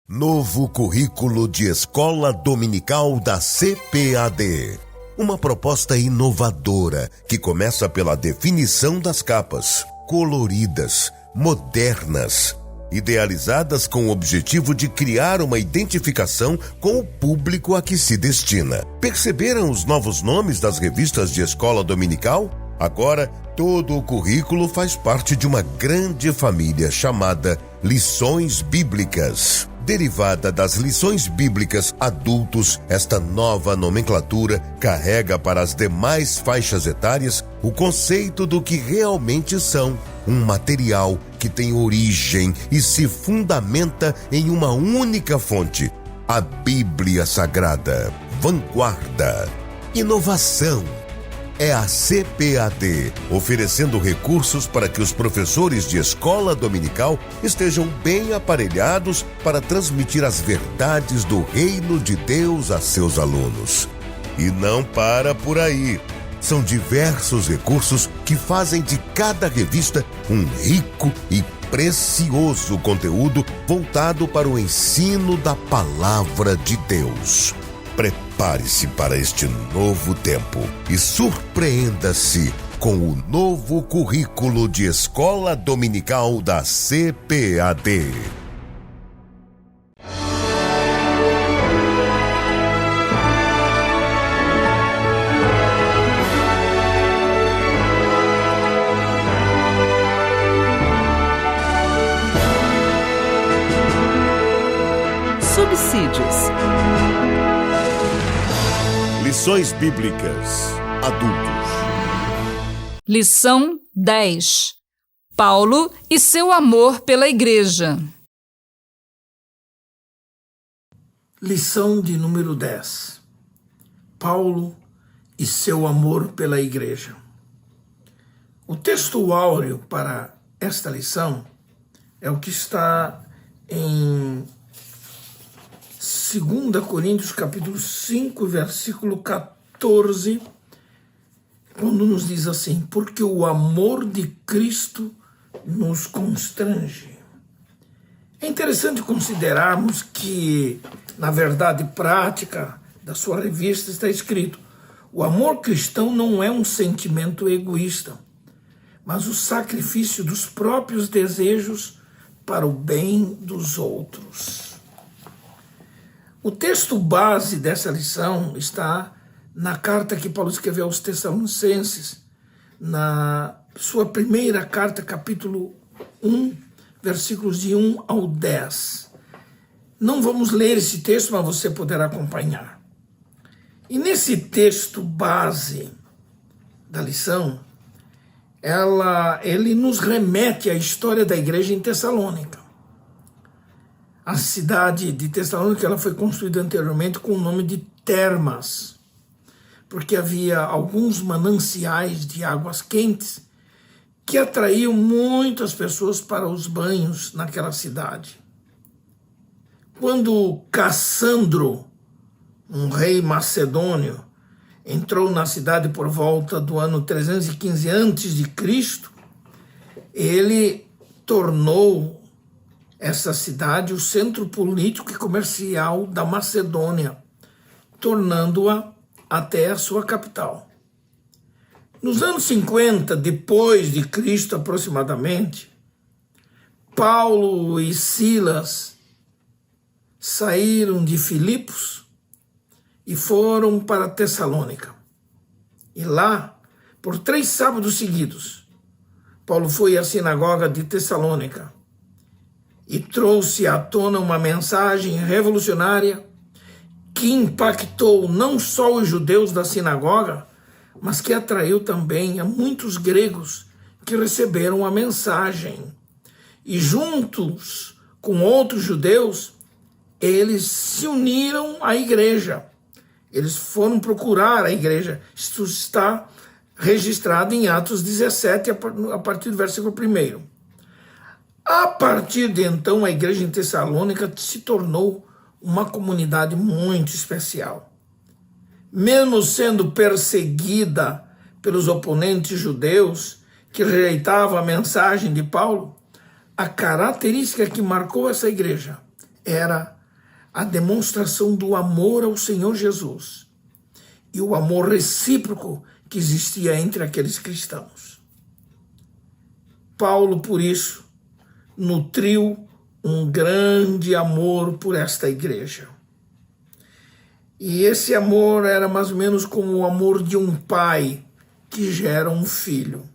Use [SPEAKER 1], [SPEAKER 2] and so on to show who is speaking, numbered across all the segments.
[SPEAKER 1] Novo currículo de escola dominical da CPAD. Uma proposta inovadora que começa pela definição das capas, coloridas, modernas, idealizadas com o objetivo de criar uma identificação com o público a que se destina. Perceberam os novos nomes das revistas de escola dominical? Agora, todo o currículo faz parte de uma grande família chamada Lições Bíblicas. Derivada das lições bíblicas adultos, esta nova nomenclatura carrega para as demais faixas etárias o conceito do que realmente são, um material que tem origem e se fundamenta em uma única fonte, a Bíblia Sagrada. Vanguarda, inovação. É a CPAD, oferecendo recursos para que os professores de escola dominical estejam bem aparelhados para transmitir as verdades do reino de Deus a seus alunos. E não para por aí. São diversos recursos que fazem de cada revista um rico e precioso conteúdo voltado para o ensino da palavra de Deus. Prepare-se para este novo tempo e surpreenda-se com o novo currículo de escola dominical da CPAD.
[SPEAKER 2] Subsídios.
[SPEAKER 1] Lições Bíblicas Adultos.
[SPEAKER 2] Lição 10. Paulo e seu amor pela Igreja.
[SPEAKER 3] Lição de número 10. Paulo e seu amor pela Igreja. O texto áureo para esta lição é o que está em 2 Coríntios capítulo 5, versículo 14, quando nos diz assim: porque o amor de Cristo nos constrange. É interessante considerarmos que, na verdade prática da sua revista, está escrito: o amor cristão não é um sentimento egoísta, mas o sacrifício dos próprios desejos para o bem dos outros. O texto base dessa lição está na carta que Paulo escreveu aos Tessalonicenses, na sua primeira carta, capítulo 1, versículos de 1 ao 10. Não vamos ler esse texto, mas você poderá acompanhar. E nesse texto base da lição, ele nos remete à história da igreja em Tessalônica. A cidade de Tessalônica ela foi construída anteriormente com o nome de Termas, porque havia alguns mananciais de águas quentes que atraíam muitas pessoas para os banhos naquela cidade. Quando Cassandro, um rei macedônio, entrou na cidade por volta do ano 315 a.C., ele tornou essa cidade o centro político e comercial da Macedônia, tornando-a até a sua capital. Nos anos 50, depois de Cristo aproximadamente, Paulo e Silas saíram de Filipos e foram para Tessalônica. E lá, por 3 sábados seguidos, Paulo foi à sinagoga de Tessalônica e trouxe à tona uma mensagem revolucionária que impactou não só os judeus da sinagoga, mas que atraiu também a muitos gregos que receberam a mensagem. E juntos com outros judeus, eles se uniram à igreja. Eles foram procurar a igreja. Isso está registrado em Atos 17, a partir do versículo 1. A partir de então, a igreja em Tessalônica se tornou uma comunidade muito especial. Mesmo sendo perseguida pelos oponentes judeus que rejeitavam a mensagem de Paulo, a característica que marcou essa igreja era a demonstração do amor ao Senhor Jesus e o amor recíproco que existia entre aqueles cristãos. Paulo, por isso, nutriu um grande amor por esta igreja. E esse amor era mais ou menos como o amor de um pai que gera um filho.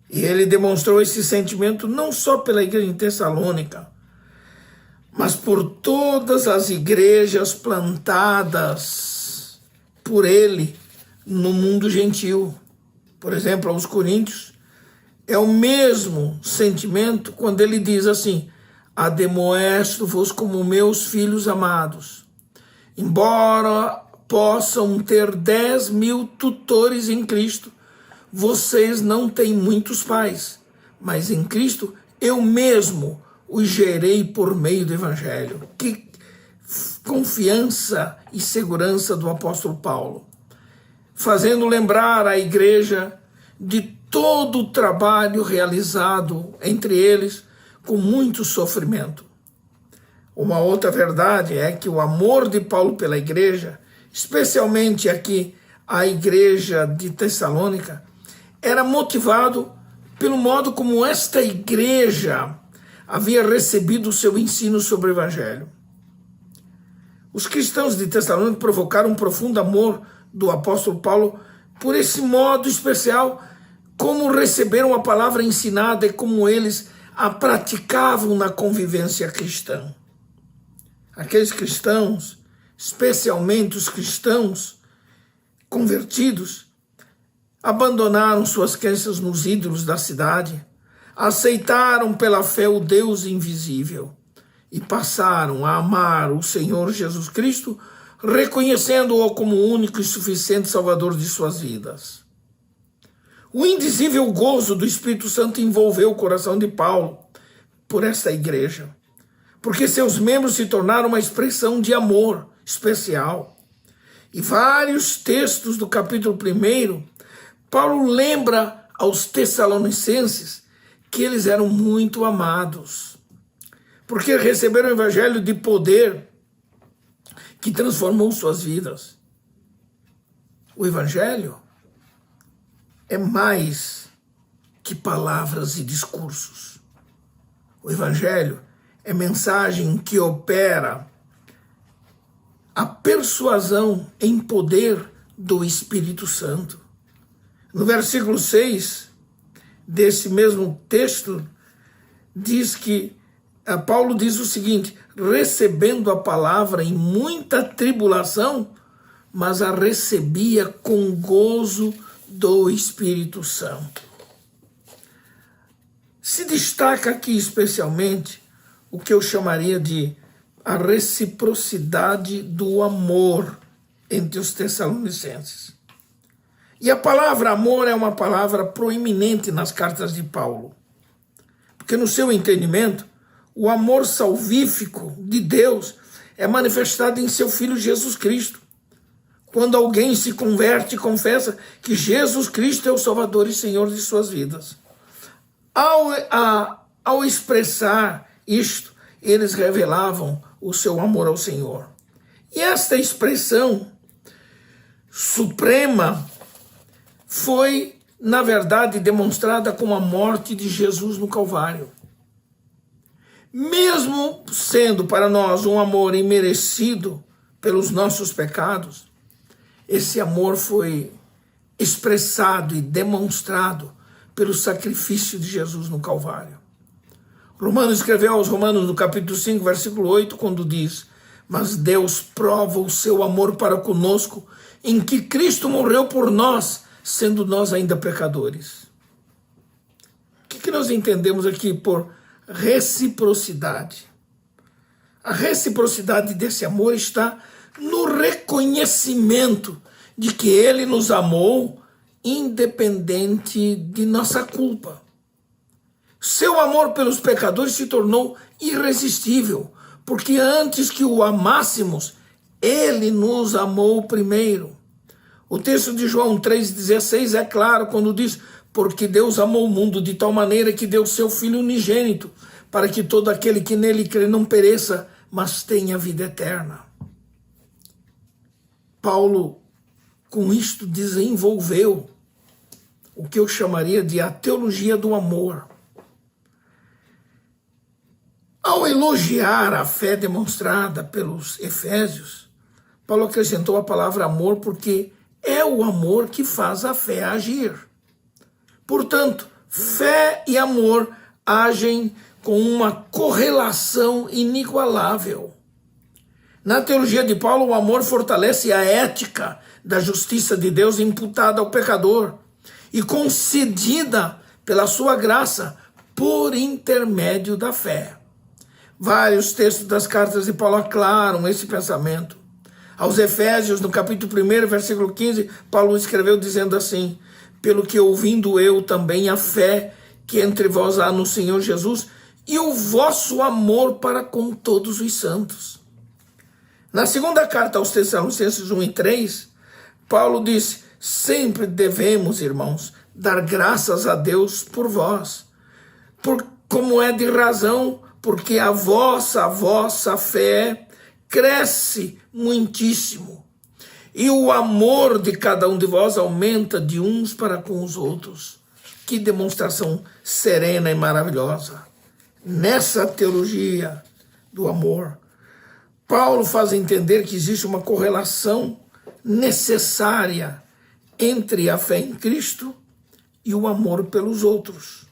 [SPEAKER 3] E ele demonstrou esse sentimento não só pela igreja em Tessalônica, mas por todas as igrejas plantadas por ele no mundo gentil. Por exemplo, aos Coríntios, é o mesmo sentimento quando ele diz assim: ademoesto-vos como meus filhos amados. Embora possam ter 10.000 tutores em Cristo, vocês não têm muitos pais, mas em Cristo eu mesmo os gerei por meio do Evangelho. Que confiança e segurança do apóstolo Paulo, fazendo lembrar a igreja de todo o trabalho realizado entre eles com muito sofrimento. Uma outra verdade é que o amor de Paulo pela igreja, especialmente aqui a igreja de Tessalônica, era motivado pelo modo como esta igreja havia recebido o seu ensino sobre o Evangelho. Os cristãos de Tessalônica provocaram um profundo amor do apóstolo Paulo por esse modo especial, como receberam a palavra ensinada e como eles a praticavam na convivência cristã. Aqueles cristãos, especialmente os cristãos convertidos, abandonaram suas crenças nos ídolos da cidade, aceitaram pela fé o Deus invisível e passaram a amar o Senhor Jesus Cristo, reconhecendo-o como o único e suficiente Salvador de suas vidas. O indizível gozo do Espírito Santo envolveu o coração de Paulo por esta igreja, porque seus membros se tornaram uma expressão de amor especial. E vários textos do capítulo 1, Paulo lembra aos tessalonicenses que eles eram muito amados, porque receberam o evangelho de poder que transformou suas vidas. O evangelho é mais que palavras e discursos. O evangelho é mensagem que opera a persuasão em poder do Espírito Santo. No versículo 6 desse mesmo texto, diz que Paulo diz o seguinte: recebendo a palavra em muita tribulação, mas a recebia com gozo do Espírito Santo. Se destaca aqui especialmente o que eu chamaria de a reciprocidade do amor entre os tessalonicenses. E a palavra amor é uma palavra proeminente nas cartas de Paulo, porque no seu entendimento, o amor salvífico de Deus é manifestado em seu Filho Jesus Cristo. Quando alguém se converte e confessa que Jesus Cristo é o Salvador e Senhor de suas vidas. Ao expressar isto, eles revelavam o seu amor ao Senhor. E esta expressão suprema foi, na verdade, demonstrada com a morte de Jesus no Calvário. Mesmo sendo para nós um amor imerecido pelos nossos pecados, esse amor foi expressado e demonstrado pelo sacrifício de Jesus no Calvário. Romano escreveu aos Romanos no capítulo 5, versículo 8, quando diz: mas Deus prova o seu amor para conosco em que Cristo morreu por nós, sendo nós ainda pecadores. O que nós entendemos aqui por reciprocidade? A reciprocidade desse amor está no reconhecimento de que Ele nos amou independente de nossa culpa. Seu amor pelos pecadores se tornou irresistível, porque antes que o amássemos, ele nos amou primeiro. O texto de João 3,16 é claro quando diz: porque Deus amou o mundo de tal maneira que deu seu Filho unigênito, para que todo aquele que nele crê não pereça, mas tenha vida eterna. Paulo, com isto, desenvolveu o que eu chamaria de a teologia do amor. Ao elogiar a fé demonstrada pelos Efésios, Paulo acrescentou a palavra amor porque é o amor que faz a fé agir. Portanto, fé e amor agem com uma correlação inigualável. Na teologia de Paulo, o amor fortalece a ética da justiça de Deus imputada ao pecador e concedida pela sua graça por intermédio da fé. Vários textos das cartas de Paulo aclaram esse pensamento. Aos Efésios, no capítulo 1, versículo 15, Paulo escreveu dizendo assim: pelo que ouvindo eu também a fé que entre vós há no Senhor Jesus e o vosso amor para com todos os santos. Na segunda carta aos Tessalonicenses 1 e 3, Paulo disse: sempre devemos, irmãos, dar graças a Deus por vós, como é de razão, porque a vossa fé cresce muitíssimo, e o amor de cada um de vós aumenta de uns para com os outros. Que demonstração serena e maravilhosa! Nessa teologia do amor, Paulo faz entender que existe uma correlação necessária entre a fé em Cristo e o amor pelos outros.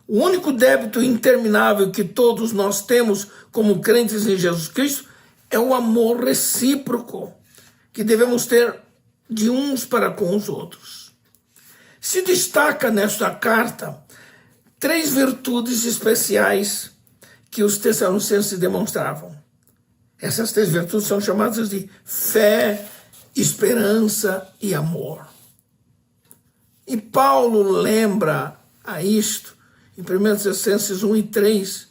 [SPEAKER 3] O único débito interminável que todos nós temos como crentes em Jesus Cristo é o amor recíproco que devemos ter de uns para com os outros. Se destaca nesta carta 3 virtudes especiais que os tessalonicenses demonstravam. Essas 3 virtudes são chamadas de fé, esperança e amor. E Paulo lembra a isto em 1 Tessalonicenses 1 e 3,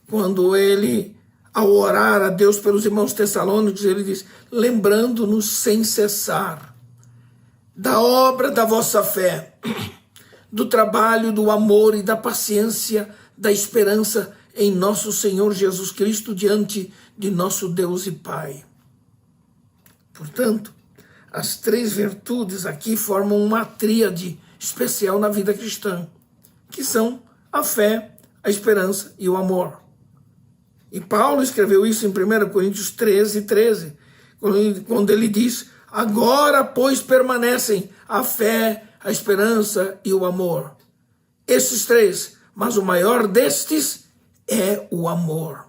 [SPEAKER 3] quando ele, ao orar a Deus pelos irmãos tessalônicos, ele diz: lembrando-nos sem cessar da obra da vossa fé, do trabalho, do amor e da paciência, da esperança em nosso Senhor Jesus Cristo diante de nosso Deus e Pai. Portanto, as 3 virtudes aqui formam uma tríade especial na vida cristã, que são a fé, a esperança e o amor. E Paulo escreveu isso em 1 Coríntios 13, quando ele diz: agora, pois, permanecem a fé, a esperança e o amor. Esses 3, mas o maior destes é o amor.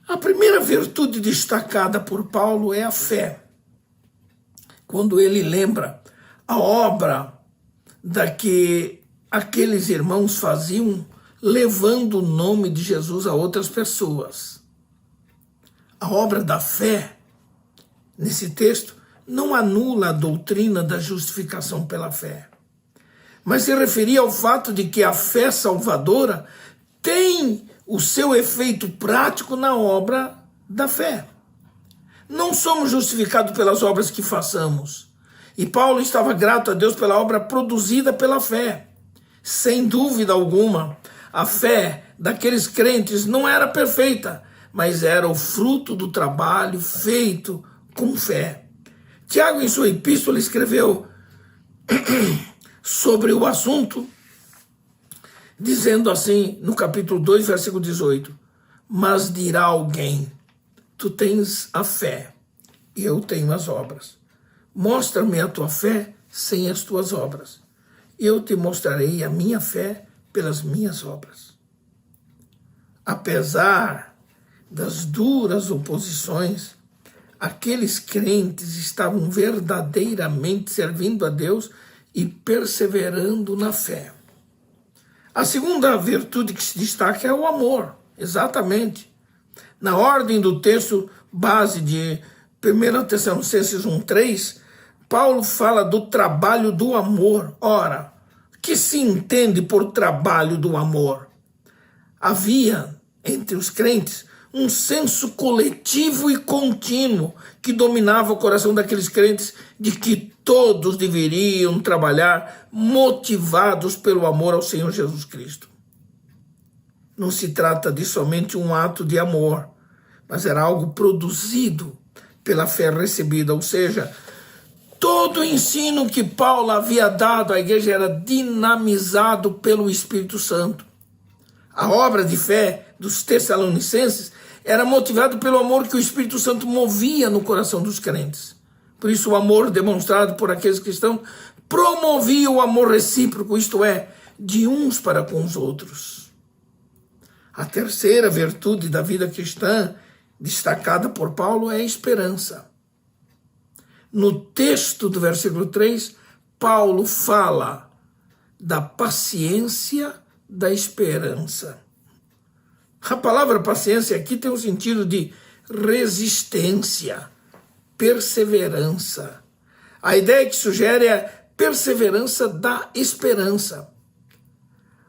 [SPEAKER 3] A primeira virtude destacada por Paulo é a fé. Quando ele lembra a obra da que aqueles irmãos faziam, levando o nome de Jesus a outras pessoas. A obra da fé, nesse texto, não anula a doutrina da justificação pela fé, mas se referia ao fato de que a fé salvadora tem o seu efeito prático na obra da fé. Não somos justificados pelas obras que façamos. E Paulo estava grato a Deus pela obra produzida pela fé. Sem dúvida alguma, a fé daqueles crentes não era perfeita, mas era o fruto do trabalho feito com fé. Tiago, em sua epístola, escreveu sobre o assunto, dizendo assim, no capítulo 2, versículo 18: mas dirá alguém: tu tens a fé, e eu tenho as obras. Mostra-me a tua fé sem as tuas obras. Eu te mostrarei a minha fé pelas minhas obras. Apesar das duras oposições, aqueles crentes estavam verdadeiramente servindo a Deus e perseverando na fé. A segunda virtude que se destaca é o amor, exatamente. Na ordem do texto base de 1 Tessalonicenses 1:3, Paulo fala do trabalho do amor. Ora, que se entende por trabalho do amor? Havia, entre os crentes, um senso coletivo e contínuo que dominava o coração daqueles crentes de que todos deveriam trabalhar motivados pelo amor ao Senhor Jesus Cristo. Não se trata de somente um ato de amor, mas era algo produzido pela fé recebida, ou seja, todo o ensino que Paulo havia dado à igreja era dinamizado pelo Espírito Santo. A obra de fé dos Tessalonicenses era motivada pelo amor que o Espírito Santo movia no coração dos crentes. Por isso o amor demonstrado por aqueles cristãos promovia o amor recíproco, isto é, de uns para com os outros. A terceira virtude da vida cristã, destacada por Paulo, é a esperança. No texto do versículo 3, Paulo fala da paciência da esperança. A palavra paciência aqui tem o sentido de resistência, perseverança. A ideia que sugere é perseverança da esperança.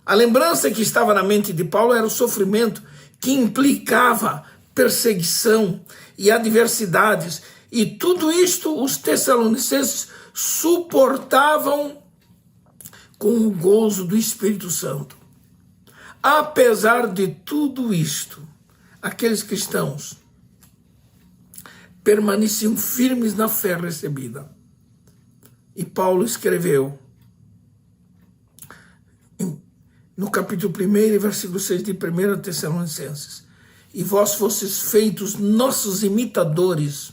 [SPEAKER 3] A lembrança que estava na mente de Paulo era o sofrimento que implicava perseguição e adversidades. E tudo isto os tessalonicenses suportavam com o gozo do Espírito Santo. Apesar de tudo isto, aqueles cristãos permaneciam firmes na fé recebida. E Paulo escreveu no capítulo 1, versículo 6 de 1 Tessalonicenses: e vós fostes feitos nossos imitadores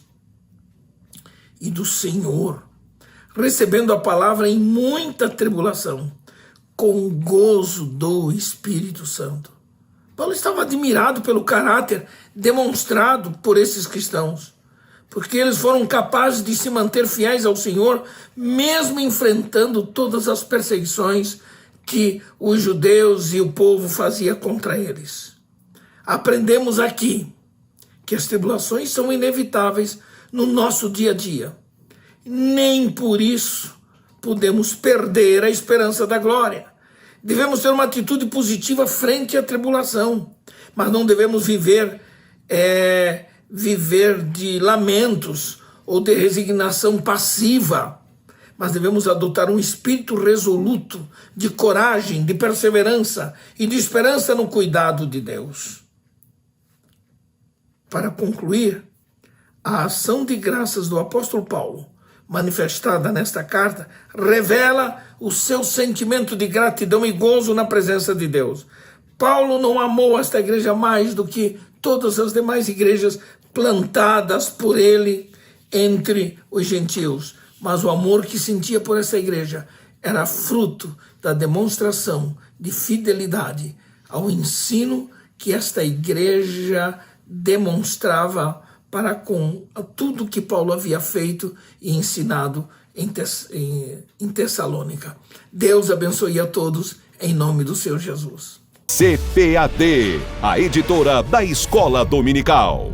[SPEAKER 3] e do Senhor, recebendo a palavra em muita tribulação, com gozo do Espírito Santo. Paulo estava admirado pelo caráter demonstrado por esses cristãos, porque eles foram capazes de se manter fiéis ao Senhor, mesmo enfrentando todas as perseguições que os judeus e o povo faziam contra eles. Aprendemos aqui que as tribulações são inevitáveis no nosso dia a dia. Nem por isso podemos perder a esperança da glória. Devemos ter uma atitude positiva frente à tribulação, mas não devemos viver de lamentos ou de resignação passiva, mas devemos adotar um espírito resoluto, de coragem, de perseverança e de esperança no cuidado de Deus. Para concluir, a ação de graças do apóstolo Paulo, manifestada nesta carta, revela o seu sentimento de gratidão e gozo na presença de Deus. Paulo não amou esta igreja mais do que todas as demais igrejas plantadas por ele entre os gentios, mas o amor que sentia por essa igreja era fruto da demonstração de fidelidade ao ensino que esta igreja demonstrava para com tudo que Paulo havia feito e ensinado em Tessalônica. Deus abençoe a todos, em nome do Senhor Jesus.
[SPEAKER 4] CPAD, a editora da Escola Dominical.